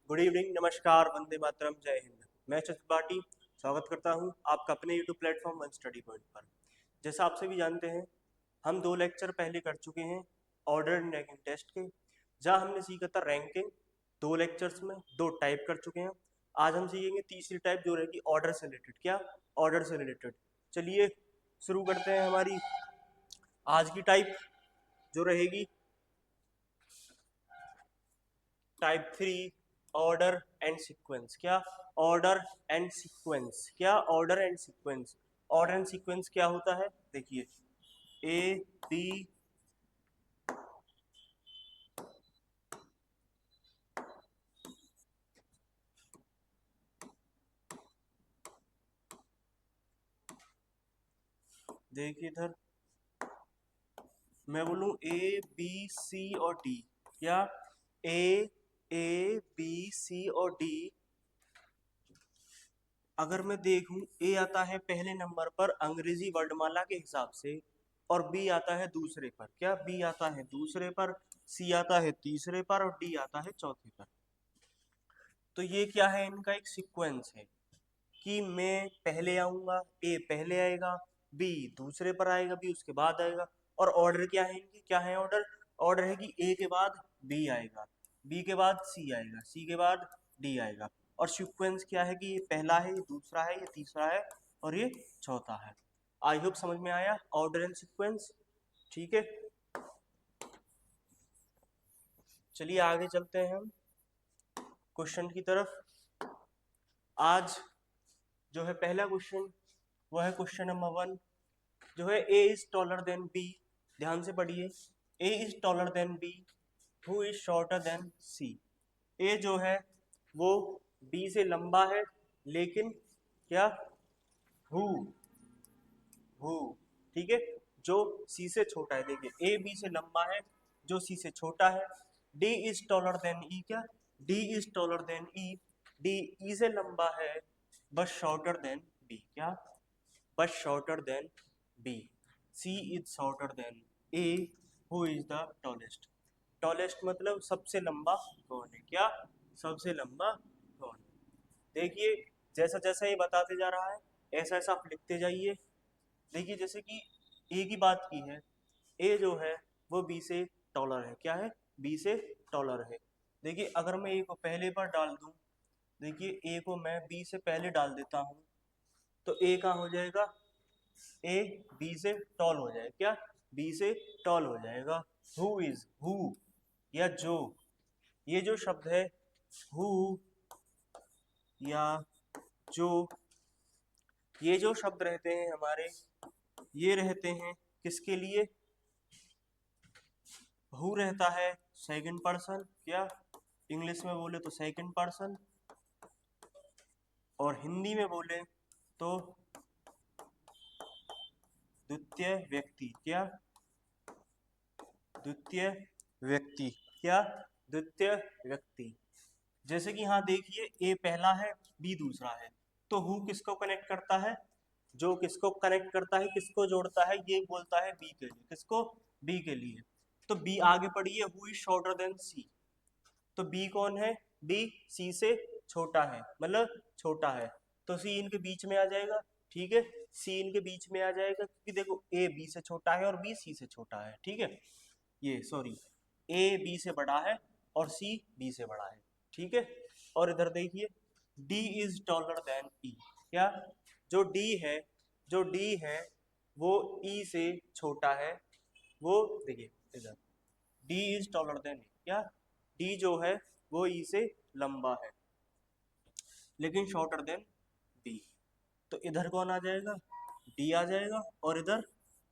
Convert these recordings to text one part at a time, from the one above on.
Good evening, नमस्कार, वंदे मातरम, जय हिंद। मैं चतुर्पाठी स्वागत करता हूं आपका अपने YouTube platform one study point पर। जैसा आप सभी जानते हैं, हम 2 लेक्चर पहले कर चुके हैं ऑर्डर एंड रैंकिंग टेस्ट के, जहां हमने सीखा था रैंकिंग। 2 लेक्चर्स में 2 टाइप कर चुके हैं। आज हम सीखेंगे तीसरी टाइप, जो रहेगी ऑर्डर से रिलेटेड। क्या? ऑर्डर से रिलेटेड। चलिए शुरू करते हैं हमारी आज की टाइप, जो रहेगी टाइप 3, ऑर्डर एंड सीक्वेंस। क्या? Order and sequence. क्या? Order and sequence. Order and sequence क्या होता है? देखिए, ए बी, देखिए इधर मैं बोलूं ए बी सी और डी। क्या? ए बी सी और डी। अगर मैं देखूं, ए आता है पहले नंबर पर अंग्रेजी वर्णमाला के हिसाब से, और बी आता है दूसरे पर। क्या? बी आता है दूसरे पर, सी आता है तीसरे पर, और डी आता है चौथे पर। तो ये क्या है? इनका एक सीक्वेंस है कि मैं पहले आऊंगा, ए पहले आएगा, बी दूसरे पर आएगा, बी उसके बाद आएगा। और ऑर्डर क्या है इनके? क्या है ऑर्डर? ऑर्डर है कि ए के बाद बी आएगा, बी के बाद सी आएगा, सी के बाद डी आएगा। और सीक्वेंस क्या है कि ये पहला है, ये दूसरा है, ये तीसरा है, और ये चौथा है। आई होप समझ में आया ऑर्डर एंड सीक्वेंस। ठीक है, चलिए आगे चलते हैं हम क्वेश्चन की तरफ। आज जो है पहला क्वेश्चन, वो है क्वेश्चन नंबर 1, जो है a is taller than b. ध्यान से पढ़िए, a is taller than b, who is shorter than c. A जो है वो बी से लंबा है, लेकिन क्या? हु, हु, ठीक है, जो सी से छोटा है। देखिए, ए बी से लंबा है, जो सी से छोटा है। डी इज टॉलर देन ई। क्या? D is taller than E. D E से लंबा है, बट शॉर्टर देन बी। क्या? But shorter than B. C is shorter than A, who is the tallest. Tallest मतलब सबसे लंबा कौन है। क्या? सबसे लंबा कौन है। देखिए, जैसा जैसा ये बताते जा रहा है, ऐसा ऐसा आप लिखते जाइए। देखिए, जैसे कि ए की बात की है, ए जो है वो बी से टॉलर है। क्या है? बी से टॉलर है। देखिए, अगर मैं ए को पहले पर डाल दूं, देखिए ए को मैं बी से पहले डाल देता हूं, तो ए कहाँ हो जाएगा? ए बी से टॉल हो जाएगा। क्या? बी से टॉल हो जाएगा। हु इज, हु या जो, ये जो शब्द है हु या जो, ये जो शब्द रहते हैं हमारे, ये रहते हैं किसके लिए? हु रहता है सेकंड पर्सन। क्या? इंग्लिश में बोले तो सेकंड पर्सन, और हिंदी में बोले तो द्वितीय व्यक्ति। क्या? द्वितीय व्यक्ति। क्या? द्वितीय व्यक्ति। जैसे कि यहाँ देखिए, ए पहला है, बी दूसरा है, तो हु किसको कनेक्ट करता है? जो किसको कनेक्ट करता है, किसको जोड़ता है, ये बोलता है बी के लिए। किसको? बी के लिए। तो बी आगे पढ़िए, हु इज शॉर्टर देन सी। तो बी कौन है? बी सी से छोटा है, मतलब छोटा है, तो सी इनके बीच में आ जाएगा। ठीक है, सी इनके बीच में आ जाएगा, क्योंकि देखो ए बी से छोटा है और बी सी से छोटा है। ठीक है, ये सॉरी, ए बी से बड़ा है और सी बी से बड़ा है। ठीक है, और इधर देखिए, डी इज टॉलर देन ई। क्या? जो डी है, जो डी है वो ई से छोटा है। वो देखिए इधर, डी इज टॉलर देन ई। क्या? डी जो है वो ई से लंबा है, लेकिन शॉर्टर देन बी। तो इधर कौन आ जाएगा? डी आ जाएगा, और इधर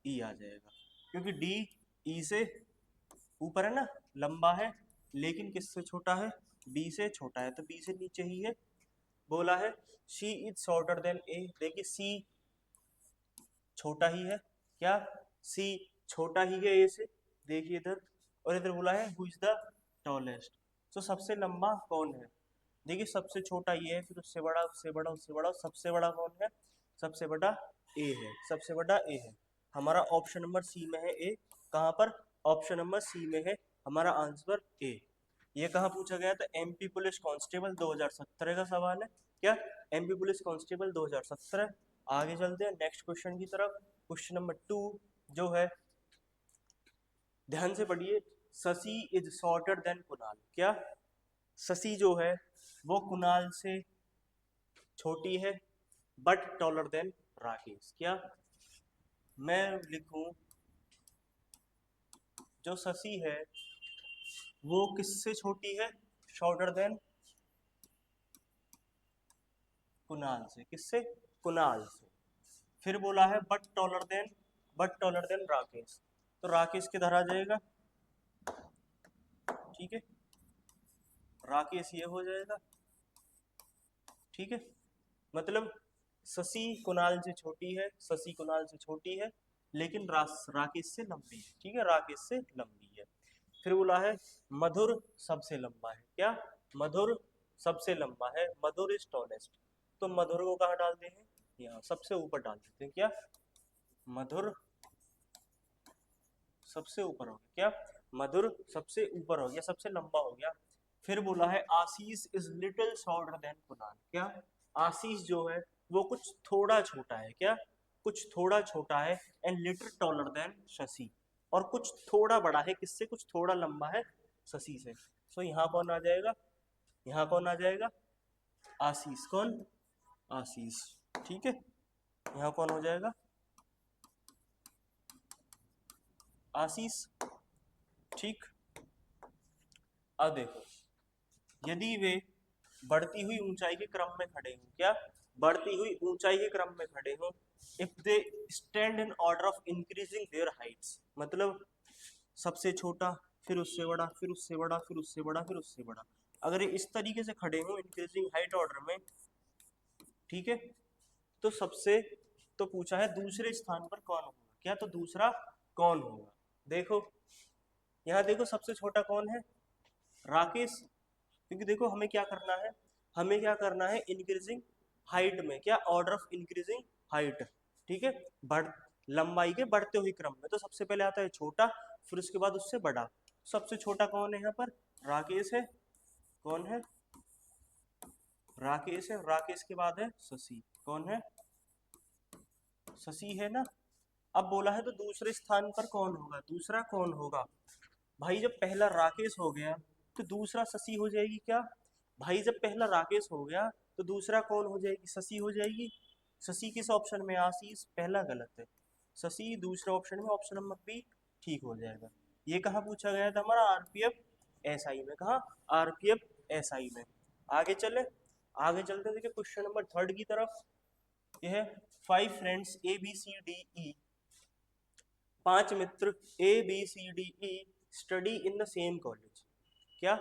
ई आ जाएगा, क्योंकि डी ई से ऊपर है ना, लंबा है, लेकिन किससे छोटा है? बी से छोटा है, तो बी से नीचे ही है। बोला है सी इज शॉर्टर देन ए। देखिए, सी छोटा ही है। क्या? सी छोटा ही है ए से। देखिए इधर, और इधर बोला है हु इज द टॉलेस्ट। तो सबसे लंबा कौन है? देखिए, सबसे छोटा ये है, फिर उससे बड़ा, उससे बड़ा, उससे बड़ा, सबसे बड़ा कौन है? सबसे बड़ा ए है, सबसे बड़ा ए है। हमारा ऑप्शन नंबर सी में है ए। कहाँ पर? ऑप्शन नंबर सी में है हमारा आंसर ए। ये कहाँ पूछा गया था? एमपी पुलिस कांस्टेबल 2017 का सवाल है क्या? MP police constable 2017। आगे चलते हैं नेक्स्ट क्वेश्चन की तरफ। क्वेश्चन नंबर 2 जो है, ध्यान से पढ़िए। Shashi is shorter than Kunal. क्या? शशि जो है वो कुणाल से छोटी है बट टॉलर देन राकेश। क्या? मैं लिखूं जो शशि है वो किससे छोटी है? शॉर्टर देन कुणाल से। किससे? कुणाल से। फिर बोला है बट टॉलर देन राकेश, तो राकेश किधर आ जाएगा? ठीक है, राकेश ये हो जाएगा। ठीक है, मतलब शशि कुणाल से छोटी है, शशि कुणाल से छोटी है, लेकिन राकेश से लंबी है। ठीक है, राकेश से लंबी है। फिर बोला है मधुर सबसे लंबा है। क्या? मधुर सबसे लंबा है, मधुर इज टॉलेस्ट। तो मधुर को कहाँ डालते हैं? यहाँ सबसे ऊपर डाल देते हैं। क्या? मधुर सबसे ऊपर हो गया। क्या? मधुर सबसे ऊपर हो गया, सबसे लंबा हो गया। फिर बोला है Ashish is little shorter than Kunal. क्या? आशीष जो है वो कुछ थोड़ा छोटा है। क्या? कुछ थोड़ा छोटा है। And little taller than Shashi, और कुछ थोड़ा बड़ा है। किससे? कुछ थोड़ा लंबा है शशि से। सो यहाँ कौन आ जाएगा? यहाँ कौन आ जाएगा? आशीष। कौन? आशीष। ठीक है, यहाँ कौन हो जाएगा? आशीष। ठीक, अब देखो, यदि वे बढ़ती हुई ऊंचाई के क्रम में खड़े हों। क्या? बढ़ती हुई ऊंचाई के क्रम में खड़े हों। If they stand in order of increasing there Heights, मतलब सबसे छोटा, फिर उससे बड़ा, फिर उससे बड़ा, फिर उससे बड़ा, फिर उससे बड़ा। अगर ये इस तरीके से खड़े हों इंक्रीजिंग हाइट ऑर्डर में, ठीक है, तो सबसे, तो पूछा है दूसरे स्थान पर कौन होगा। क्या? तो दूसरा कौन होगा? देखो, यहाँ देखो सबसे छोटा कौन है? राकेश। क्योंकि देखो हमें क्या करना है, हमें क्या करना है, इंक्रीजिंग हाइट में। क्या? Order of increasing height. ठीक है, बढ़ लंबाई के बढ़ते हुए क्रम में। तो सबसे पहले आता है छोटा, फिर उसके बाद उससे बड़ा। सबसे छोटा कौन है यहाँ पर? राकेश है। कौन है? राकेश है। राकेश के बाद है शशि। कौन है? शशि है ना। अब बोला है तो दूसरे स्थान पर कौन होगा? दूसरा कौन होगा? भाई जब पहला राकेश हो गया तो दूसरा शशि हो जाएगी। क्या? भाई जब पहला राकेश हो गया तो दूसरा कौन हो जाएगी? शशि हो जाएगी। शशि किस ऑप्शन में? आशीष। पहला गलत है, शशि दूसरे ऑप्शन में, ऑप्शन नंबर बी ठीक हो जाएगा। ये कहाँ पूछा गया था? हमारा आरपीएफ एसआई में। कहाँ? आरपीएफ एसआई में। आगे चले, आगे चलते हैं। देखिए क्वेश्चन नंबर 3 की तरफ। यह है 5 friends A B C D E, 5 मित्र A B C D E study in the same college. क्या?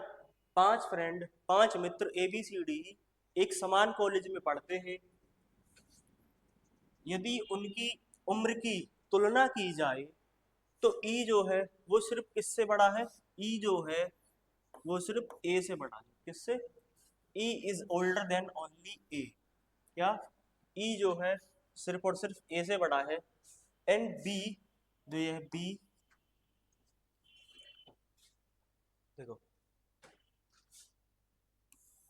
5 फ्रेंड, 5 मित्र ए बी सी डी एक समान कॉलेज में पढ़ते हैं। यदि उनकी उम्र की तुलना की जाए तो ई जो है वो सिर्फ किससे बड़ा है? ई जो है वो सिर्फ ए से बड़ा है। किससे? E is older than only a. क्या? ई जो है सिर्फ और सिर्फ ए से बड़ा है। एंड बी जो ये है बी, देखो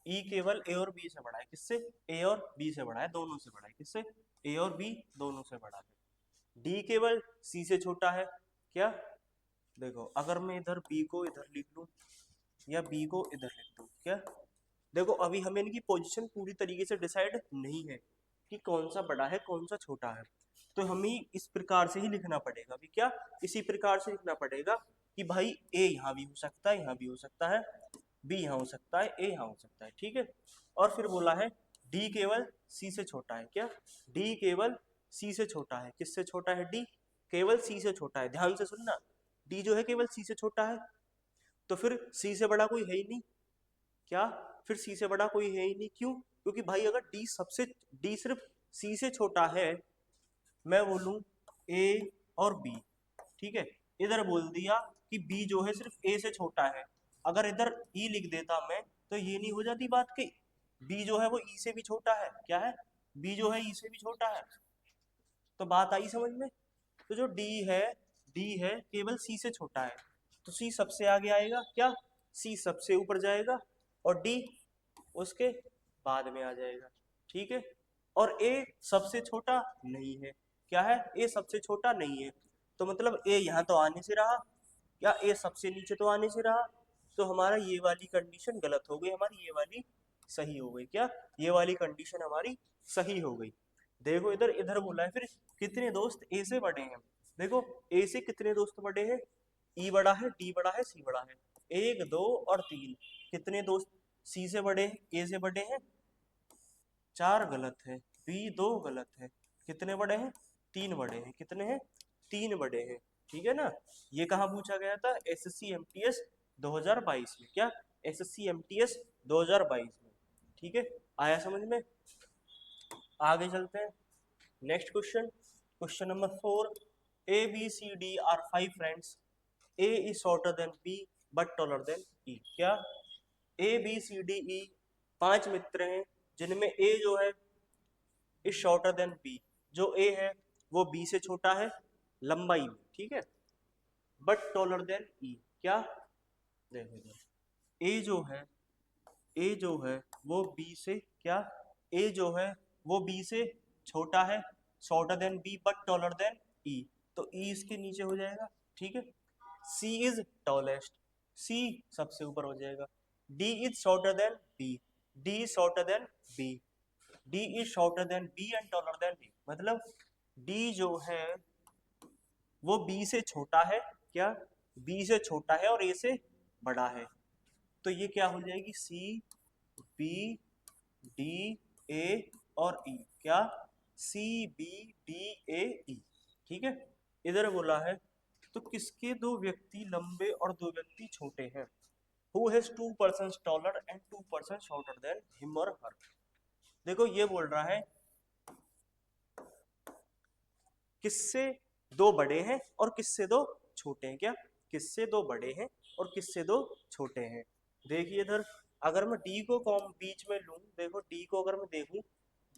ई केवल ए और बी से बड़ा है। किससे? ए और बी से बड़ा है, दोनों से बड़ा है। किससे? ए और बी दोनों से बड़ा है। डी केवल सी से छोटा है। क्या? देखो अगर मैं इधर बी को इधर लिख लूं या बी को इधर लिख दूं, क्या? देखो अभी हमें इनकी पोजीशन पूरी तरीके से डिसाइड नहीं है कि कौन सा बड़ा है कौन सा छोटा है, तो हमें इस प्रकार से ही लिखना पड़ेगा। अभी क्या? इसी प्रकार से लिखना पड़ेगा कि भाई ए यहाँ भी हो सकता है, यहाँ भी हो सकता है, बी यहाँ हो सकता है, ए यहाँ हो सकता है। ठीक है, और फिर बोला है डी केवल सी से छोटा है। क्या? डी केवल सी से छोटा है। किससे छोटा है? डी केवल सी से छोटा है। ध्यान से सुनना, डी जो है केवल सी से छोटा है, तो फिर सी से बड़ा कोई है ही नहीं। क्या? फिर सी से बड़ा कोई है ही नहीं। क्यों? क्योंकि भाई अगर डी सिर्फ सी से छोटा है, मैं बोलूं ए और बी, ठीक है, इधर बोल दिया कि बी जो है सिर्फ ए से छोटा है, अगर इधर ई लिख देता मैं तो ये नहीं हो जाती बात की बी जो है वो ई से भी छोटा है। क्या है? बी जो है ई से भी छोटा है। तो बात आई समझ में? तो जो डी है केवल सी से छोटा है, तो सी सबसे आगे आएगा। क्या? सी सबसे ऊपर जाएगा और डी उसके बाद में आ जाएगा, ठीक है। और ए सबसे छोटा नहीं है, क्या है, ए सबसे छोटा नहीं है, तो मतलब ए यहाँ तो आने से रहा, या ए सबसे नीचे तो आने से रहा, तो हमारा ये वाली कंडीशन गलत हो गई, हमारी ये वाली सही हो गई। क्या, ये वाली कंडीशन हमारी सही हो गई। देखो इधर इधर बोला है फिर कितने दोस्त ए से बड़े हैं। देखो ए से कितने दोस्त बड़े हैं, ई बड़ा है, डी बड़ा है, सी बड़ा है, एक दो और तीन। कितने दोस्त सी से बड़े हैं, ए से बड़े हैं, चार गलत है, बी दो गलत है, कितने बड़े हैं, तीन बड़े हैं, कितने हैं, तीन बड़े हैं, ठीक है ना। ये कहाँ पूछा गया था, एसएससी एमटीएस 2022 में। क्या, एसएससी एमटीएस 2022 में, ठीक है। आया समझ में। आगे चलते हैं, next question, question number 4। A B C d are 5 friends, a is shorter than b but taller than ई। क्या, a B C D E 5 मित्र हैं जिनमें ए जो है इज शॉर्टर देन बी, जो ए है वो बी से छोटा है लंबाई में, ठीक है, बट टॉलर देन ई। क्या, देखो इधर ए जो है, ए जो है वो बी से, क्या, ए जो है वो बी से छोटा है, shorter than b but taller than e, तो ई इसके नीचे हो जाएगा, ठीक है। सी इज टॉलेस्ट, सी सबसे ऊपर हो जाएगा। D is shorter than B, D is shorter than B, D is shorter than B and taller than B, मतलब डी जो है वो बी से छोटा है, क्या, बी से छोटा है और ए से बड़ा है, तो ये क्या हो जाएगी, सी बी डी ए और ई। क्या, C B D A e, ठीक है। इधर बोला है तो किसके दो व्यक्ति लंबे और दो व्यक्ति छोटे हैं, who has 2 persons taller and 2 persons shorter than him or her। देखो ये बोल रहा है किससे दो बड़े हैं और किससे दो छोटे हैं। क्या, किससे दो बड़े हैं और किससे दो छोटे हैं। देखिए इधर अगर मैं डी को कॉम बीच में लूं, देखो डी को अगर मैं देखूं,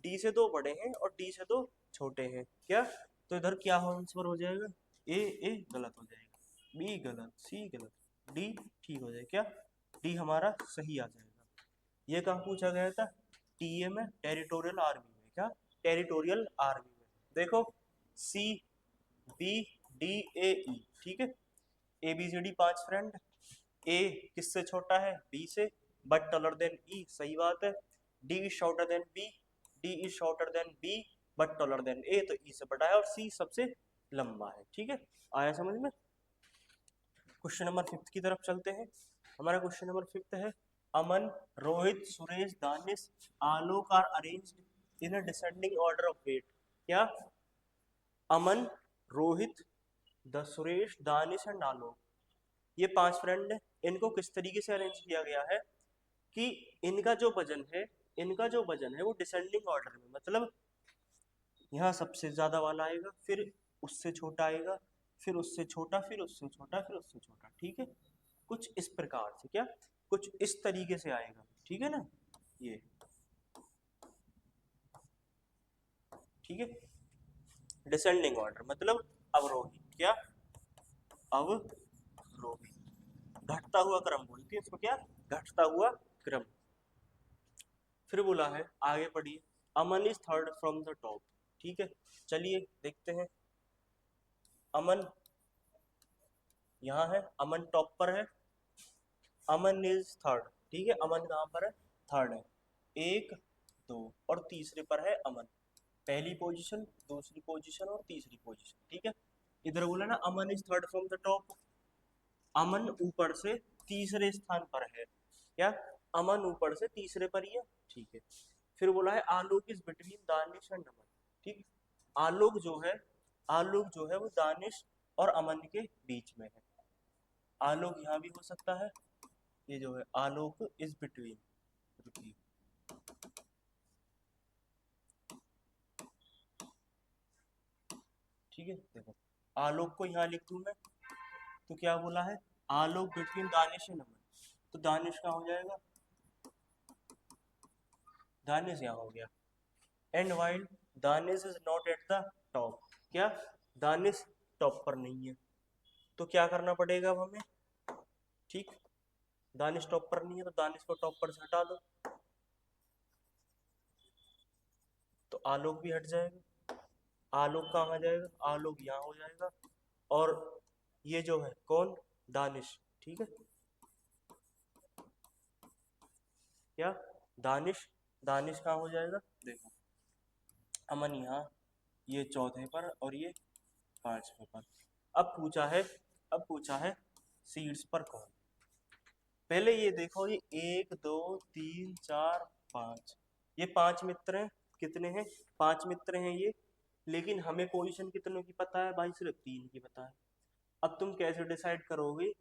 डी से दो बड़े हैं और डी से दो छोटे हैं, क्या, तो इधर क्या आंसर हो जाएगा, ए गलत हो जाएगा, बी गलत, सी गलत, डी ठीक हो जाएगा। क्या, डी हमारा सही आ जाएगा। ये कहाँ पूछा गया था, टीए में, टेरिटोरियल आर्मी में। क्या, टेरिटोरियल आर्मी में। देखो C B D A e, ठीक है, a B C d 5 friend, a किससे छोटा है, बी से, बट टॉलर देन ई, सही बात है। D is shorter than B, D is shorter than b but taller than a, तो ई से बड़ा है और सी सबसे लंबा है, ठीक है। आया समझ में। क्वेश्चन नंबर 5 की तरफ चलते हैं। हमारा क्वेश्चन नंबर 5 है, Aman, Rohit, Suresh, Danish, Alok are arranged in a descending order of weight. क्या, अमन, रोहित, सुरेश, दानिश एंड आलोक, ये 5 फ्रेंड है, इनको किस तरीके से अरेंज किया गया है कि इनका जो वजन है, इनका जो वजन है वो डिसेंडिंग ऑर्डर में, मतलब यहाँ सबसे ज्यादा वाला आएगा, फिर उससे छोटा आएगा, फिर उससे छोटा, फिर उससे छोटा, फिर उससे छोटा, ठीक है। कुछ इस प्रकार से, क्या, कुछ इस तरीके से आएगा, ठीक है ना, ये, ठीक है। डिसेंडिंग ऑर्डर मतलब अवरोही, क्या, अवरोही, घटता हुआ क्रम बोलते हैं इसको, क्या, घटता हुआ क्रम। फिर बोला है, आगे पढ़िए, Aman is third from the top, ठीक है। चलिए देखते हैं, अमन यहाँ है, अमन टॉप पर है, अमन इज थर्ड, ठीक है, अमन कहाँ पर है, थर्ड है, एक दो और तीसरे पर है अमन, पहली पोजीशन, दूसरी पोजीशन और तीसरी पोजीशन, ठीक है। इधर बोला ना Aman is third from the top, Aman ऊपर से तीसरे स्थान पर है, क्या, अमन ऊपर से तीसरे पर ही है, ठीक है। फिर बोला है आलोक इज बिटवीन दानिश एंड अमन, ठीक, आलोक जो है, आलोक जो है वो दानिश और अमन के बीच में है, आलोक यहाँ भी हो सकता है, ये जो है आलोक इज बिटवीन, ठीक है। देखो आलोक को यहाँ लिख दूं मैं, तो क्या बोला है, आलोक बिटवीन दानिश एंड अमन, तो दानिश कहाँ हो जाएगा, दानिश यहाँ हो गया, and while Danish is not at the top, क्या, दानिश टॉप पर नहीं है, तो क्या करना पड़ेगा अब हमें, ठीक, दानिश टॉपर नहीं है तो दानिश को टॉपर से हटा दो, तो आलोक भी हट जाएगा। आलोक कहाँ आ जाएगा, आलोक यहाँ हो जाएगा, और ये जो है कौन, दानिश, ठीक है क्या, दानिश, दानिश कहाँ हो जाएगा, देखो अमन यहाँ, ये चौथे पर और ये पांचवें पर। अब पूछा है, अब पूछा है सीड्स पर कौन। पहले ये देखो, ये 1 2 3 4 5, ये 5 मित्र हैं, कितने हैं, 5 मित्र हैं ये, लेकिन हमें पोजीशन कितनों की पता है भाई, सिर्फ 3 की पता है। अब तुम कैसे डिसाइड करोगे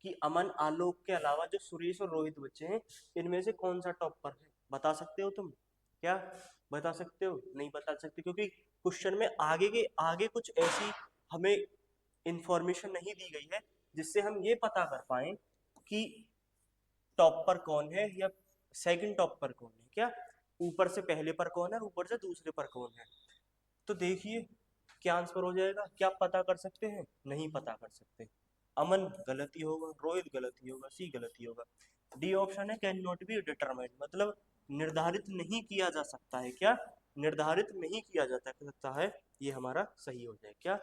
कि अमन आलोक के अलावा जो सुरेश और रोहित बच्चे हैं, इनमें से कौन सा टॉपर है, बता सकते हो तुम, क्या बता सकते हो, नहीं बता सकते, क्योंकि क्वेश्चन में आगे के आगे कुछ ऐसी हमें इंफॉर्मेशन नहीं दी गई है जिससे हम ये पता कर पाए कि टॉप पर कौन है या सेकंड टॉप पर कौन है, क्या ऊपर से पहले पर कौन है और ऊपर से दूसरे पर कौन है। तो देखिए क्या आंसर हो जाएगा, क्या पता कर सकते हैं, नहीं पता कर सकते। अमन गलती होगा, रोहित गलती होगा, सी गलती होगा। डी ऑप्शन है कैन नॉट बी डिटरमाइंड, मतलब निर्धारित नहीं किया जा सकता है, क्या निर्धारित नहीं किया जा सकता है, ये हमारा सही हो जाए। क्या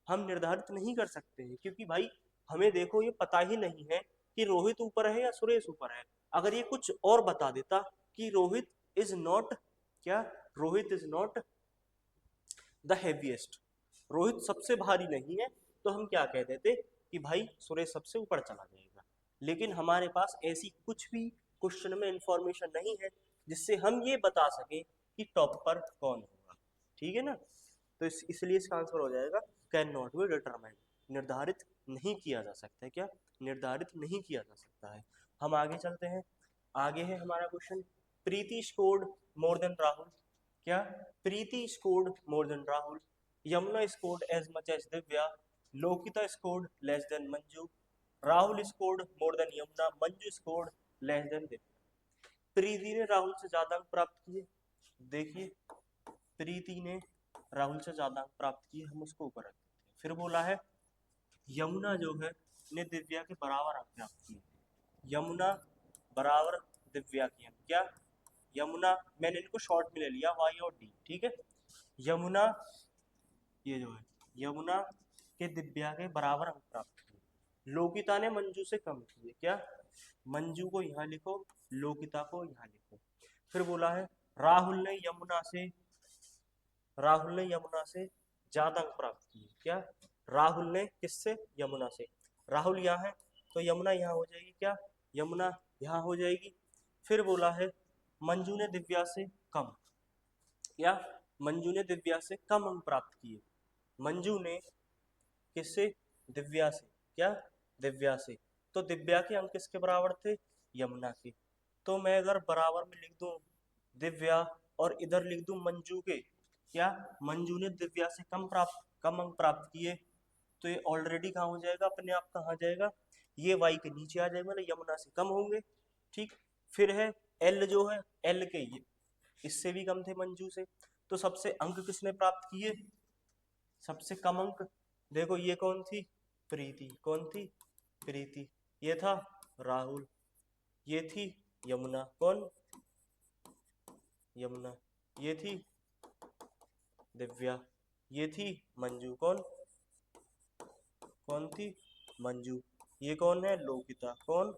हम निर्धारित नहीं कर सकते हैं, क्योंकि भाई हमें देखो ये पता ही नहीं है कि रोहित ऊपर है या सुरेश ऊपर है। अगर ये कुछ और बता देता कि रोहित इज नॉट, क्या Rohit is not the heaviest, Rohit सबसे भारी नहीं है, तो हम क्या कह देते कि भाई सुरेश सबसे ऊपर चला जाएगा। लेकिन हमारे पास ऐसी कुछ भी क्वेश्चन में इंफॉर्मेशन नहीं है जिससे हम ये बता सके कि टॉप पर कौन होगा, ठीक है ना। तो इसलिए इसका आंसर हो जाएगा कैन नॉट बी डिटरमाइंड, निर्धारित नहीं किया जा सकता है, क्या निर्धारित नहीं किया जा सकता है। हम आगे चलते हैं, आगे है हमारा question, Preeti scored more than Rahul, क्या Preeti scored more than Rahul, Yamuna scored as much as Divya, Lokita scored less than Manju, Rahul scored more than Yamuna, Manju scored less than Divya. Preeti ने राहुल से ज्यादा अंक प्राप्त किए, देखिए प्रीति ने राहुल से ज्यादा अंक प्राप्त किए, हम उसको ऊपर रख देते हैं। फिर बोला है यमुना जो है ने दिव्या के बराबर अंक प्राप्त किए, यमुना बराबर दिव्या की अंक, क्या यमुना, मैंने इनको शॉर्ट में ले लिया वाई और डी, ठीक है, यमुना, ये जो है यमुना के दिव्या के बराबर अंक प्राप्त किए, लोकिता ने मंजू से कम किए, क्या मंजू को यहाँ लिखो, लोकिता को यहाँ लिखो। फिर बोला है राहुल ने यमुना से, राहुल ने यमुना से ज्यादा अंक प्राप्त किए, क्या राहुल ने किससे, यमुना से, राहुल यहाँ है तो यमुना यहाँ हो जाएगी, क्या यमुना यहाँ हो जाएगी। फिर बोला है मंजू ने दिव्या से कम, या मंजू ने दिव्या से कम अंक प्राप्त किए, मंजू ने किससे, दिव्या से, क्या दिव्या से, तो दिव्या के अंक किसके बराबर थे, यमुना के। तो मैं अगर बराबर में लिख दूं दिव्या और इधर लिख दूं मंजू के, क्या मंजू ने दिव्या से कम अंक प्राप्त किए, तो ये ऑलरेडी कहाँ हो जाएगा, अपने आप कहाँ जाएगा, ये वाई के नीचे आ जाएगा, मतलब यमुना से कम होंगे, ठीक। फिर है एल जो है, एल के ये इससे भी कम थे मंजू से, तो सबसे अंक किसने प्राप्त किए, सबसे कम अंक, देखो ये कौन थी, प्रीति, कौन थी, प्रीति, ये था राहुल, ये थी यमुना, कौन यमुना, ये थी दिव्या, ये थी मंजू, कौन कौन थी मंजू, ये कौन है लोकिता, कौन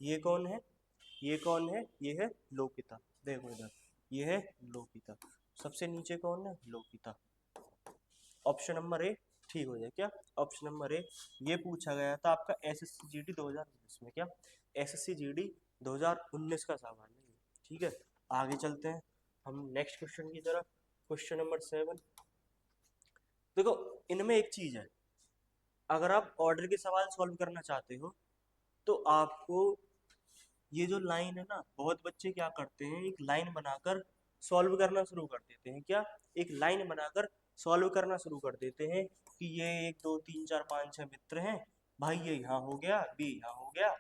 ये कौन है, ये कौन है, ये है लोकिता, देखो इधर ये है लोकिता, सबसे नीचे कौन है, लोकिता। ऑप्शन नंबर ए ठीक हो जाए, क्या ऑप्शन नंबर ए। ये पूछा गया था आपका एसएससी जीडी 2019 में, क्या एसएससी जीडी 2019 का सवाल है, ठीक है। आगे चलते हैं हम नेक्स्ट क्वेश्चन की तरफ, क्वेश्चन नंबर 7। देखो इनमें एक चीज है, अगर आप ऑर्डर के सवाल सॉल्व करना चाहते हो तो आपको ये जो लाइन है ना, बहुत बच्चे क्या करते हैं, एक लाइन बनाकर सॉल्व करना शुरू कर देते हैं, क्या एक लाइन बनाकर सॉल्व करना शुरू कर देते हैं कि ये 1 2 3 4 5 6 मित्र हैं, भाई ये यहाँ हो गया, बी यहाँ हो गया।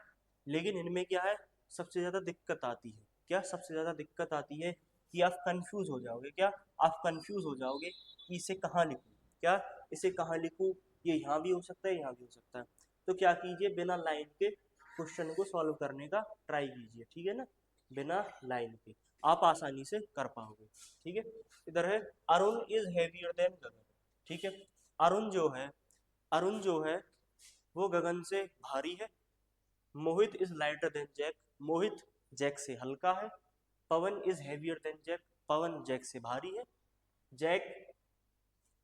लेकिन इनमें क्या है, सबसे ज्यादा दिक्कत आती है, क्या सबसे ज्यादा दिक्कत आती है कि आप कंफ्यूज हो जाओगे, क्या आप कंफ्यूज हो जाओगे कि इसे कहाँ लिखूं, क्या इसे कहाँ लिखूं, ये यहाँ भी हो सकता है, यहाँ भी हो सकता है। तो क्या कीजिए, बिना लाइन के क्वेश्चन को सॉल्व करने का ट्राई कीजिए, ठीक है ना, बिना लाइन के आप आसानी से कर पाओगे, ठीक है। इधर है अरुण इज हेवियर देन गगन, ठीक है। अरुण जो है, अरुण जो है वो गगन से भारी है। Mohit is lighter than Jack, Mohit Jack से हल्का है। Pawan is heavier than Jack, Pawan Jack से भारी है। Jack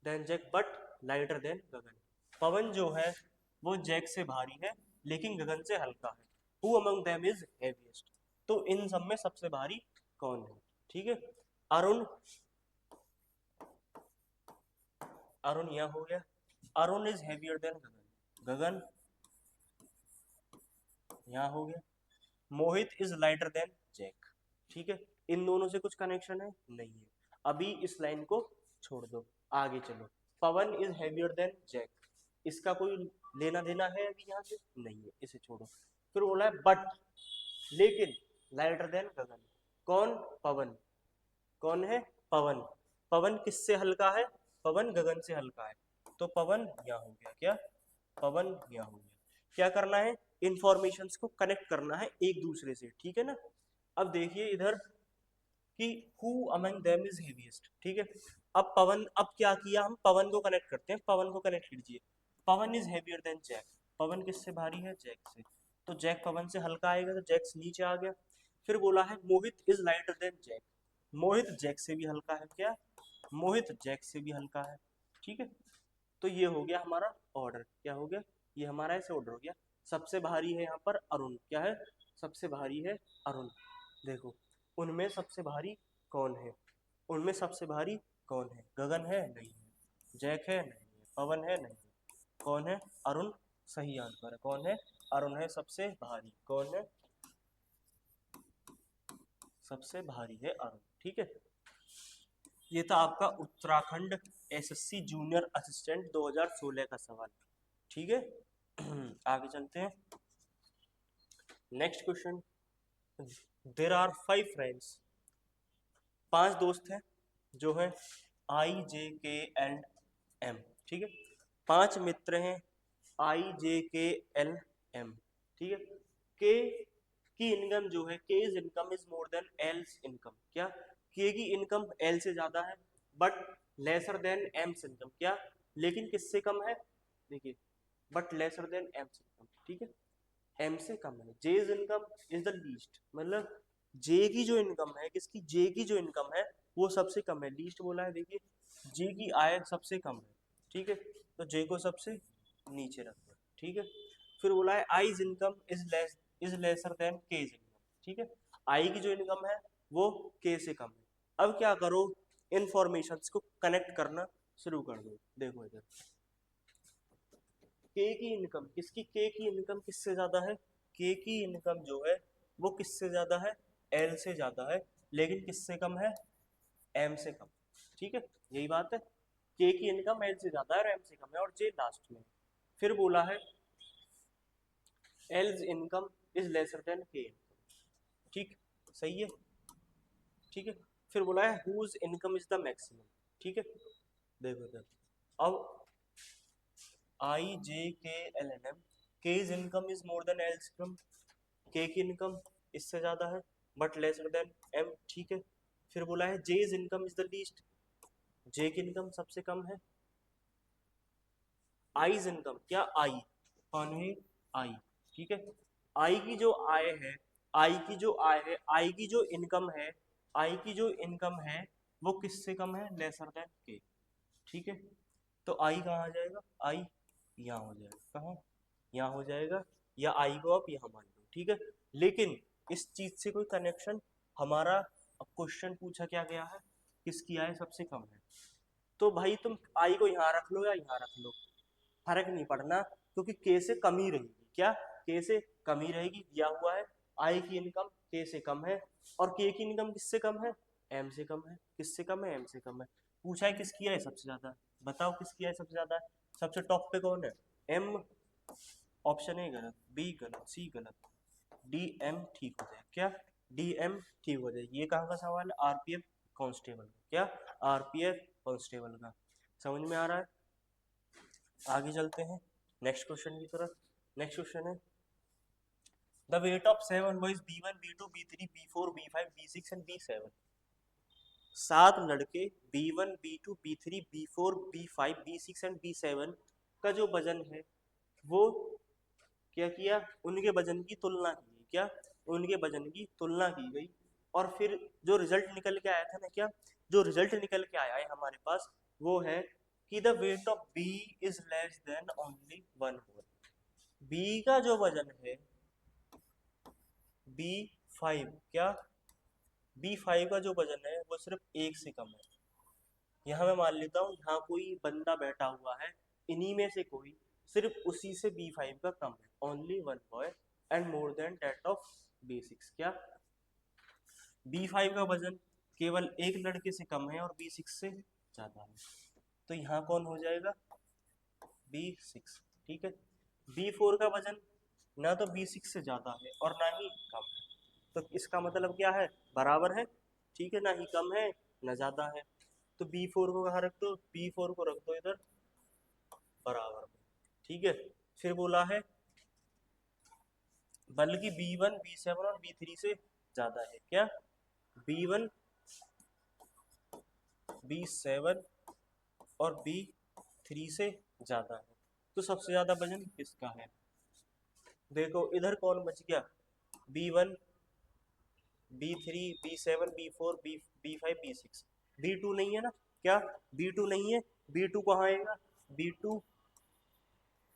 than Jack but lighter than Gagan, Pawan जो है वो जैक से भारी है लेकिन गगन से हल्का है। Who among them is heaviest, तो इन सब में सबसे भारी कौन है, ठीक है। अरुण, अरुण यह हो गया, अरुण इज हेवियर देन गगन, गगन यहां हो गया। मोहित इज लाइटर देन जैक, ठीक है। इन दोनों से कुछ कनेक्शन है नहीं है, अभी इस लाइन को छोड़ दो, आगे चलो। पवन इज हेवियर देन जैक, इसका कोई लेना देना है अभी यहाँ से नहीं है, इसे छोड़ो। फिर बोला है बट, लेकिन लाइटर देन गगन, कौन, पवन, कौन है, पवन, पवन किससे हल्का है, पवन गगन से हल्का है, तो पवन यहाँ हो गया, क्या, पवन यहाँ हो गया। क्या करना है, इंफॉर्मेशंस को कनेक्ट करना है एक दूसरे से, ठीक है ना। अब देखिए इधर कि who among them is heaviest, ठीक है। अब पवन, अब क्या किया, हम पवन को कनेक्ट करते हैं, पवन को कनेक्ट कीजिए। पवन इज हेवियर देन जैक, पवन किससे भारी है, जैक से, तो जैक पवन से हल्का आएगा तो जैक नीचे आ गया। फिर बोला है Mohit is lighter than Jack, Mohit Jack से भी हल्का है, क्या, मोहित जैक से भी हल्का है, ठीक है। तो ये हो गया हमारा ऑर्डर, क्या हो गया, ये हमारा ऐसे ऑर्डर हो गया। सबसे भारी है यहाँ पर अरुण, क्या है, सबसे भारी है अरुण। देखो उनमें सबसे भारी कौन है, उनमें सबसे भारी कौन है, गगन है नहीं है, जैक है नहीं है, पवन है नहीं है, कौन है, अरुण, सही आंसर है, कौन है, अरुण है सबसे भारी, कौन है, सबसे भारी है अरुण, ठीक है। ये था आपका उत्तराखंड एसएससी जूनियर असिस्टेंट 2016 का सवाल, ठीक है। आगे चलते हैं, next question. There are 5 friends, 5 दोस्त हैं जो है आई जे के एंड एम, ठीक है। 5 मित्र हैं आई जे के एल एम, ठीक है। के की इनकम जो है, k is income is more than else income, क्या, के की इनकम एल से ज्यादा है but lesser than m's income, क्या, लेकिन किससे कम है, देखिए, but lesser than m's income, ठीक है, एम से कम है। J is income is the least, मतलब जे की जो इनकम है, किसकी, जे की जो इनकम है वो सबसे कम है, लीस्ट बोला है, देखिए जे की आय सबसे कम है, ठीक है, तो जे को सबसे नीचे रख दो, ठीक है। फिर बोला है eyes income is lesser than के इज इनकम, ठीक है, आई की जो इनकम है वो के से कम है। अब क्या करो, इंफॉर्मेशंस को कनेक्ट करना शुरू कर दो। देखो इधर के की इनकम, किसकी, के की इनकम किससे ज्यादा है, के की इनकम जो है वो किससे ज्यादा है, एल से ज्यादा है, लेकिन किससे कम है, एम से कम, ठीक है, यही बात है। के की इनकम एल से ज्यादा है और एम से कम है, और जे लास्ट में। फिर बोला है L's income is lesser than K income, ठीक, सही है, ठीक है। फिर बोला है whose income is the maximum, ठीक है। देखो इधर, अब I J K L N M, K is income is more than else income, K की इनकम इससे ज्यादा है बट लेसर देन एम, ठीक है। फिर बोला है j is income is the least, j की इनकम सबसे कम है। आई इज इनकम, क्या, आई, कौन है, आई, ठीक है। आई की जो आय है, आई की जो आय है, आई की जो इनकम है, आई की जो इनकम है वो किससे कम है, लेसर देन के, ठीक है। तो आई कहाँ आ जाएगा, आई यहाँ हो जाएगा, कहाँ, यहाँ हो जाएगा, या आई को आप यहाँ मान लो, ठीक है। लेकिन इस चीज से कोई कनेक्शन हमारा, अब क्वेश्चन पूछा क्या गया है, किसकी आय सबसे कम है, तो भाई तुम आई को यहाँ रख लो या यहाँ रख लो, फर्क नहीं पड़ना, क्योंकि के से कम ही रहेगी, क्या, के से कम ही रहेगी, दिया हुआ है आई की इनकम के से कम है, और के की इनकम किससे कम है, एम से कम है, किससे कम है, एम से कम है। पूछा है किसकी है सबसे ज्यादा, बताओ किसकी है सबसे ज्यादा, सबसे टॉप पे कौन है, एम, ऑप्शन ए गलत, बी गलत, सी गलत, डी एम ठीक हो जाए, क्या, डी एम ठीक हो जाए। ये कहाँ का सवाल है, आरपीएफ कांस्टेबल, क्या, आरपीएफ कांस्टेबल का, समझ में आ रहा है। आगे चलते हैं नेक्स्ट क्वेश्चन की तरफ। नेक्स्ट क्वेश्चन है the weight of 7 boys B1 B2 B3 B4 B5 B6 and B7। 7 लड़के B1 B2 B3 B4 B5 B6 and B7 का जो वजन है वो क्या किया, उनके वजन की तुलना की गई। क्या, उनके वजन की तुलना की गई और फिर जो रिजल्ट निकल के आया था ना, क्या जो रिजल्ट निकल के आया है हमारे पास वो है कि the weight of B is less than only 1 whole. B का जो वजन है B5, क्या B5 का जो वजन है वो सिर्फ 1 से कम है। यहाँ मैं मान लेता हूँ यहाँ कोई बंदा बैठा हुआ है, इन्हीं में से कोई सिर्फ उसी से B5 का कम है, only 1 boy and more than that of B6। क्या B5 का वजन केवल एक लड़के से कम है और B6 से ज्यादा है, तो यहाँ कौन हो जाएगा B6। ठीक है, B4 का वजन ना तो B6 से ज्यादा है और ना ही कम है, तो इसका मतलब क्या है, बराबर है। ठीक है, ना ही कम है ना ज्यादा है, तो B4 को कहाँ रख दो, B4 को रख दो इधर बराबर में। ठीक है, फिर बोला है बल्कि B1 B7 और B3 से ज्यादा है। क्या B1 B7 और B3 से ज्यादा है, तो सबसे ज्यादा वजन किसका है। देखो इधर कौन बच गया, B1 B3 B7 B4 B5 B6, B2 नहीं है ना, क्या B2 नहीं है, B2 कहाँ आएगा, B2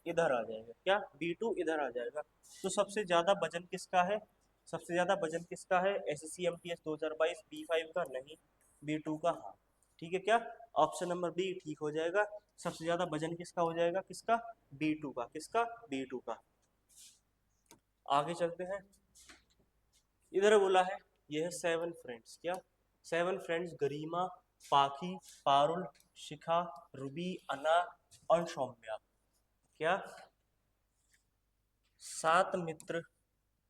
इधर आ जाएगा। क्या B2 इधर आ जाएगा, तो सबसे ज्यादा वजन किसका है, सबसे ज्यादा वजन किसका है SSC-MTS 2022 B5 का नहीं, B2 का। हाँ ठीक है, क्या ऑप्शन नंबर बी ठीक हो जाएगा, सबसे ज्यादा वजन किसका हो जाएगा, किसका B2 का, किसका B2 का। आगे चलते हैं, इधर बोला है यह है 7 फ्रेंड्स। क्या 7 फ्रेंड्स गरिमा पाखी पारुल शिखा रूबी अना और सौम्या। क्या 7 मित्र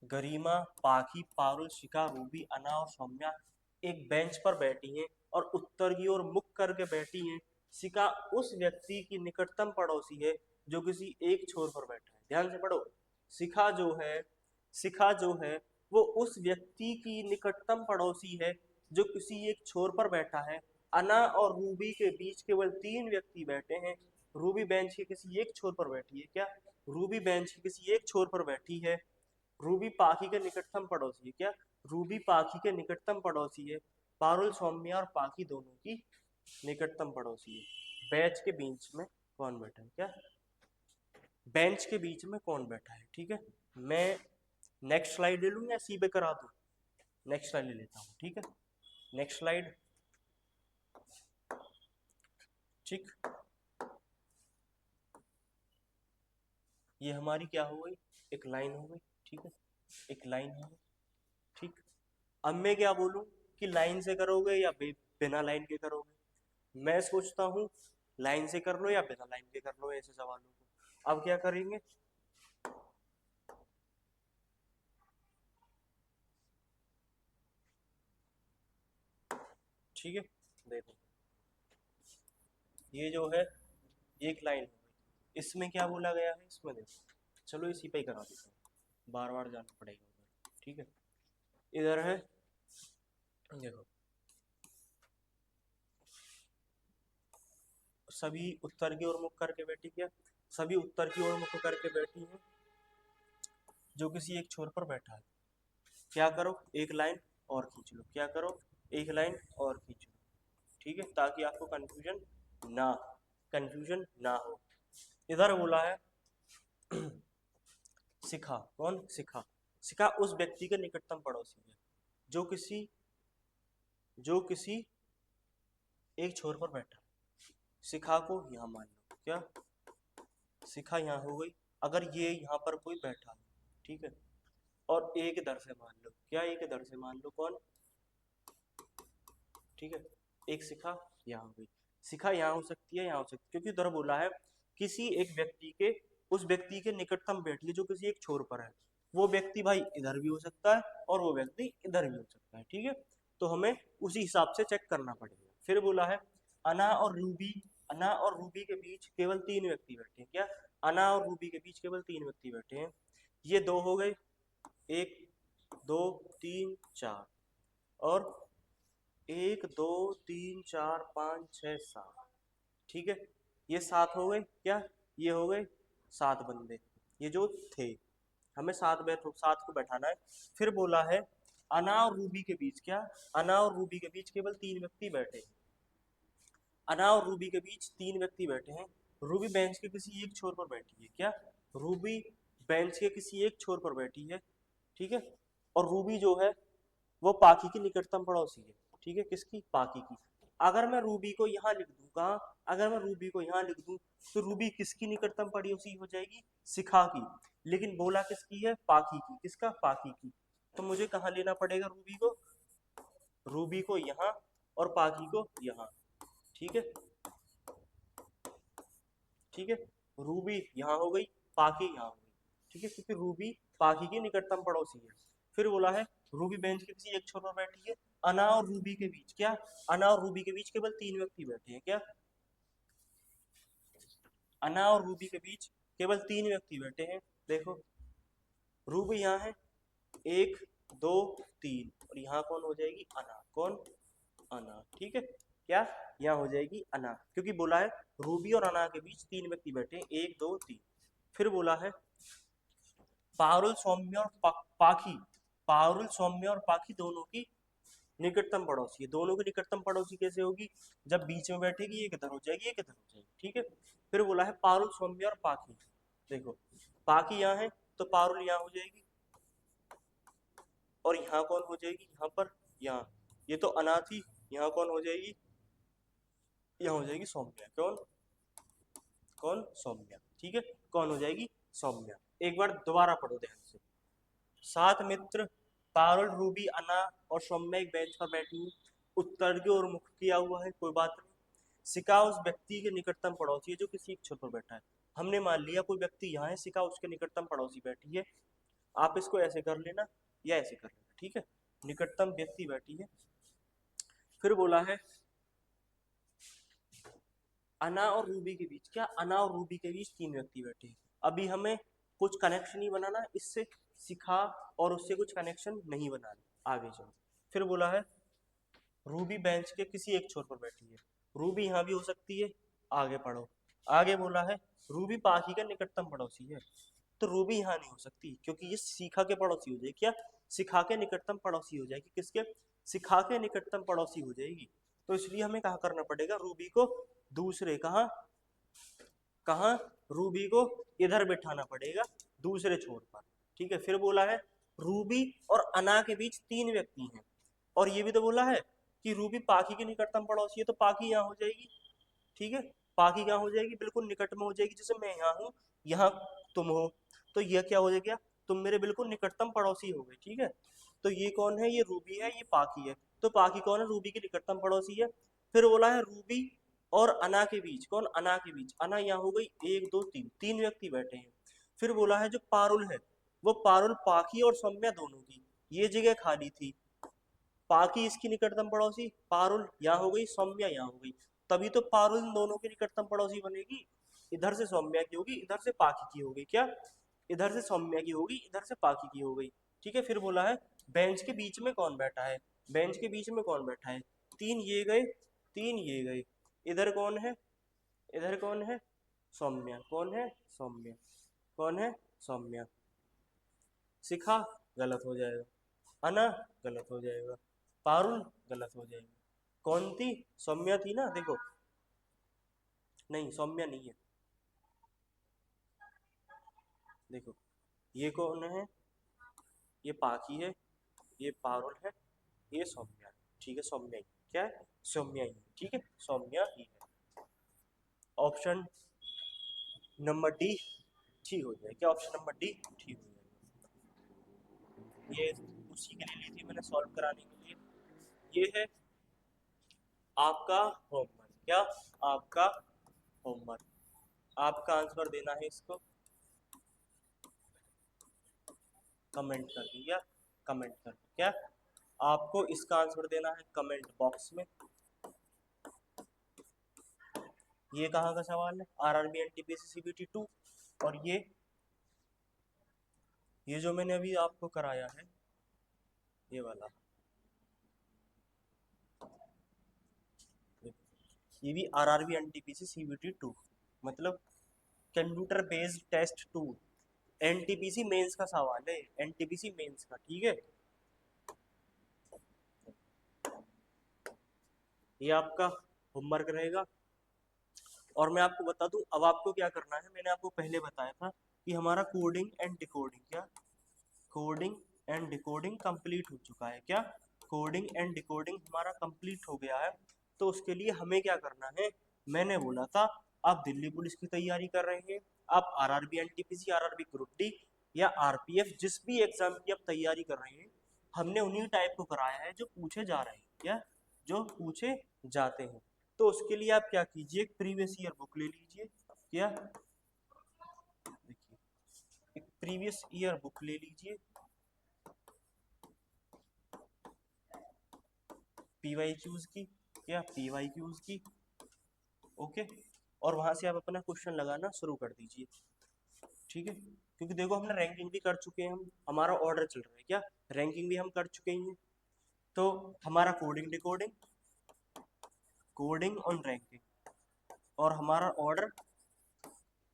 गरिमा पाखी पारुल शिखा रूबी अना और सौम्या एक बेंच पर बैठी हैं और उत्तर की ओर मुख करके बैठी हैं। शिखा उस व्यक्ति की निकटतम पड़ोसी है जो किसी एक छोर पर बैठा है। ध्यान से पढ़ो, शिखा जो है, शिखा जो है वो उस व्यक्ति की निकटतम पड़ोसी है जो किसी एक छोर पर बैठा है। अना और रूबी के बीच केवल 3 व्यक्ति बैठे हैं। रूबी बेंच के किसी एक छोर पर बैठी है। क्या रूबी बेंच के किसी एक छोर पर बैठी है। रूबी पाखी के निकटतम पड़ोसी है। क्या रूबी पाखी के निकटतम पड़ोसी है। पारुल सौम्या और पाखी दोनों की निकटतम पड़ोसी है। बेंच के बीच में कौन बैठा है, क्या बेंच के बीच में कौन बैठा है। ठीक है, मैं नेक्स्ट स्लाइड ले लूँ या सी पे करा दूँ, नेक्स्ट स्लाइड ले लेता हूँ। ठीक है, नेक्स्ट स्लाइड। ठीक, ये हमारी क्या हो गई, एक लाइन हो गई। ठीक है, एक लाइन हो गई। ठीक, अब मैं क्या बोलूँ कि लाइन से करोगे या बिना लाइन के करोगे। मैं सोचता हूँ लाइन से कर लो या बिना लाइन के कर लो ऐसे सवालों को। अब क्या करेंगे, ठीक है, देखो ये जो है एक लाइन हो गई, इसमें क्या बोला गया है, इसमें देखो, चलो इसी पे ही करा देता हूँ, बार बार जाना पड़ेगा उधर। ठीक है, इधर है देखो, सभी उत्तर की ओर मुख करके बैठी। क्या सभी उत्तर की ओर मुख करके बैठी हैं जो किसी एक छोर पर बैठा है। क्या करो, एक लाइन और खींच लो, क्या करो, एक लाइन और खींच लो। ठीक है, ताकि आपको कंफ्यूजन ना हो। इधर बोला है शिखा, कौन शिखा, शिखा उस व्यक्ति के निकटतम पड़ोसी है जो किसी एक छोर पर बैठा है। शिखा को यहाँ मान लो, क्या शिखा यहाँ हो गई, अगर ये यहाँ पर कोई बैठा है। ठीक है, और एक इधर से मान लो, क्या एक इधर से मान लो, कौन, ठीक है, एक शिखा यहाँ हो गई। शिखा यहाँ हो सकती है, यहाँ हो सकती है, क्योंकि इधर बोला है किसी एक व्यक्ति के, उस व्यक्ति के निकटतम बैठी है जो किसी एक छोर पर है। वो व्यक्ति भाई इधर भी हो सकता है और वो व्यक्ति इधर भी हो सकता है। ठीक है, तो हमें उसी हिसाब से चेक करना पड़ेगा। फिर बोला है अना और रूबी अना और रूबी के बीच केवल 3 व्यक्ति बैठे हैं। क्या? अना और रूबी के बीच केवल 3 व्यक्ति बैठे हैं। ये 2 हो गए, 1 2 3 4, और 1 2 3 4 5 6 7, ठीक है, ये 7 हो गए। क्या? ये हो गए 7 बंदे, ये जो थे, हमें 7 को बैठाना है। फिर बोला है अना और रूबी के बीच, क्या? अना और रूबी के बीच केवल 3 व्यक्ति बैठे हैं। अना और रूबी के बीच 3 व्यक्ति बैठे हैं। रूबी बेंच के किसी एक छोर पर बैठी है। क्या? रूबी बेंच के किसी एक छोर पर बैठी है, ठीक है, और रूबी जो है वो पाखी की निकटतम पड़ोसी है। ठीक है, किसकी? पाखी की। अगर मैं रूबी को यहाँ लिख दूँ, कहाँ? अगर मैं रूबी को यहाँ लिख दूँ तो रूबी किसकी निकटतम पड़ोसी हो जाएगी? शिखा की। लेकिन बोला किसकी है? पाखी की। किसका? पाखी की। तो मुझे कहाँ लेना पड़ेगा रूबी को? रूबी को यहाँ और पाखी को यहाँ। ठीक है, ठीक है, रूबी यहाँ हो गई, पाखी यहाँ हो गई। ठीक है, क्योंकि रूबी पाखी की निकटतम पड़ोसी है। फिर बोला है रूबी बेंच के किसी एक छोर पर बैठी है। अना और रूबी के बीच, क्या? अना और रूबी के बीच केवल 3 व्यक्ति बैठे हैं। क्या? अना और रूबी के बीच केवल 3 व्यक्ति बैठे हैं। देखो, रूबी यहाँ है, 1 2 3, और यहाँ कौन हो जाएगी? अना। कौन? अना। ठीक है, क्या? यहाँ हो जाएगी अना, क्योंकि बोला है रूबी और अना के बीच 3 व्यक्ति बैठे हैं, 1 2 3। फिर बोला है पारुल सौम्य और पाखी, पारुल सौम्य और पाखी दोनों की निकटतम पड़ोसी है। दोनों की निकटतम पड़ोसी कैसे होगी? जब बीच में बैठेगी, एक इधर हो जाएगी, एक इधर हो जाएगी। ठीक है, फिर बोला है पारुल सौम्य और पाखी। देखो, पाखी यहाँ है तो पारुल यहाँ हो जाएगी, और यहाँ कौन हो जाएगी? यहाँ पर, यहाँ, ये तो अना थी, यहाँ कौन हो जाएगी? यहाँ हो जाएगी सौम्या। कौन? कौन? सौम्या। ठीक है, कौन हो जाएगी? सौम्या। एक बार दोबारा पढ़ो ध्यान से। 7 मित्र पारुल, रूबी, अना और सौम्या एक बेंच पर बैठी हुई, उत्तर की ओर मुख किया हुआ है, कोई बात नहीं। सिका उस व्यक्ति के निकटतम पड़ोसी है जो किसी एक छोर पर बैठा है। हमने मान लिया कोई व्यक्ति यहाँ है, सिका उसके निकटतम पड़ोसी बैठी है। आप इसको ऐसे कर लेना या ऐसे कर लेना। ठीक है, निकटतम व्यक्ति बैठी है। फिर बोला है अना और रूबी के बीच, क्या? अना और रूबी के बीच 3 व्यक्ति बैठे हैं। अभी हमें कुछ कनेक्शन ही बनाना, इससे सिखा और उससे कुछ कनेक्शन नहीं बनाना आगे चलो। फिर बोला है रूबी बेंच के किसी एक छोर पर बैठी है। रूबी यहाँ भी हो सकती है, आगे पढ़ो। आगे बोला है रूबी पाखी का निकटतम पड़ोसी है, तो रूबी यहाँ नहीं हो सकती क्योंकि ये शिखा के पड़ोसी हो जाएगी। क्या? शिखा के निकटतम पड़ोसी हो जाएगी। किसके? शिखा के निकटतम पड़ोसी हो जाएगी। तो इसलिए हमें कहा करना पड़ेगा रूबी को दूसरे, कहाँ कहाँ रूबी को इधर बिठाना पड़ेगा, दूसरे छोर पर। ठीक है, फिर बोला है रूबी और अना के बीच 3 व्यक्ति हैं, और ये भी तो बोला है कि रूबी पाखी की निकटतम पड़ोसी है, तो पाखी यहाँ हो जाएगी। ठीक है, पाखी कहाँ हो जाएगी? बिल्कुल निकट में हो जाएगी। जैसे मैं यहाँ हूँ, यहाँ तुम हो, तो यह क्या हो जाएगा? तुम मेरे बिल्कुल निकटतम पड़ोसी हो गए। ठीक है, तो ये कौन है? ये रूबी है, ये पाखी है। तो पाखी कौन है? रूबी की निकटतम पड़ोसी है। फिर बोला है रूबी और अना के बीच, कौन? अना के बीच, अना यहाँ हो गई, 1 2 3, 3 व्यक्ति बैठे हैं। फिर बोला है जो पारुल है, वो पारुल पाखी और सौम्या दोनों की, ये जगह खाली थी। पाखी इसकी निकटतम पड़ोसी, पारुल यहाँ हो गई, सौम्या यहाँ हो गई, तभी तो पारुल इन दोनों की निकटतम पड़ोसी बनेगी। इधर से सौम्या की होगी, इधर से पाखी की होगी। क्या? इधर से सौम्या की होगी, इधर से पाखी की हो गई। ठीक है, फिर बोला है बेंच के बीच में कौन बैठा है? बेंच के बीच में कौन बैठा है? 3 ये गए, 3 ये गए, इधर कौन है? इधर कौन है? सौम्या। कौन है? सौम्या। कौन है? सौम्या। शिखा गलत हो जाएगा, अना गलत हो जाएगा, पारुल गलत हो जाएगा। कौन थी? सौम्या थी ना। देखो, नहीं सौम्या नहीं है। देखो, ये कौन है? ये पाखी है, ये पारुल है, ये सौम्या है। ठीक है, सौम्या ही, क्या है? सौम्या ही है। ठीक है, सौम्या ही है। ऑप्शन नंबर डी ठीक हो जाए। क्या? ऑप्शन नंबर डी ठीक हो जाएगा। ये उसी के लिए ली थी मैंने, सॉल्व कराने के लिए। ये है आपका होमवर्क। क्या? आपका होमवर्क। आपका आंसर देना है इसको, कमेंट कर दिया, कमेंट कर दिया। क्या? आपको इसका आंसर देना है कमेंट बॉक्स में। ये कहाँ का सवाल है, आरआरबी एनटीपीसी सीबीटी 2। और ये जो मैंने अभी आपको कराया है ये वाला, ये भी आरआरबी एनटीपीसी सीबीटी 2, मतलब computer based test 2। NTPC mains का सवाल है, एनटीपीसी मेंस का, ठीक है। ये आपका होमवर्क रहेगा। और मैं आपको बता दूं, अब आपको क्या करना है, मैंने आपको पहले बताया था कि हमारा कोडिंग एंड डिकोडिंग, क्या कोडिंग एंड डिकोडिंग कंप्लीट हो चुका है, क्या कोडिंग एंड डिकोडिंग हमारा कंप्लीट हो गया है। तो उसके लिए हमें क्या करना है, मैंने बोला था आप दिल्ली पुलिस की तैयारी कर रहे हैं, आप RRB NTPC, RRB group D या आरपीएफ जिस भी एग्जाम की आप तैयारी कर रहे हैं, हमने उन्हीं टाइप को कराया है जो पूछे जा रहे हैं, क्या जो पूछे जाते हैं। तो उसके लिए आप क्या कीजिए, एक प्रीवियस ईयर बुक ले लीजिए, क्या देखिए एक प्रीवियस ईयर बुक ले लीजिए, पीवाईक्यूज की, क्या पीवाईक्यूज की, ओके। और वहां से आप अपना क्वेश्चन लगाना शुरू कर दीजिए, ठीक है। क्योंकि देखो हमने रैंकिंग भी कर चुके हैं, हम हमारा ऑर्डर चल रहा है, क्या रैंकिंग भी हम कर चुके हैं। तो हमारा coding decoding, coding on ranking, और हमारा ऑर्डर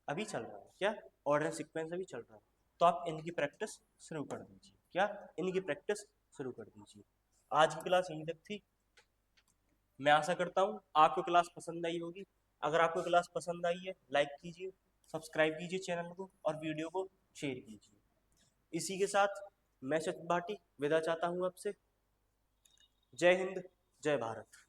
अभी चल रहा है, क्या ऑर्डर सीक्वेंस अभी चल रहा है। तो आप इनकी प्रैक्टिस शुरू कर दीजिए, क्या इनकी प्रैक्टिस शुरू कर दीजिए। आज की क्लास यहीं तक थी। मैं आशा करता हूँ आपको क्लास पसंद आई होगी। अगर आपको क्लास पसंद आई है, लाइक कीजिए, सब्सक्राइब कीजिए चैनल को और वीडियो को शेयर कीजिए। इसी के साथ मैं सच भाटी विदा चाहता हूँ आपसे। जय हिंद, जय भारत।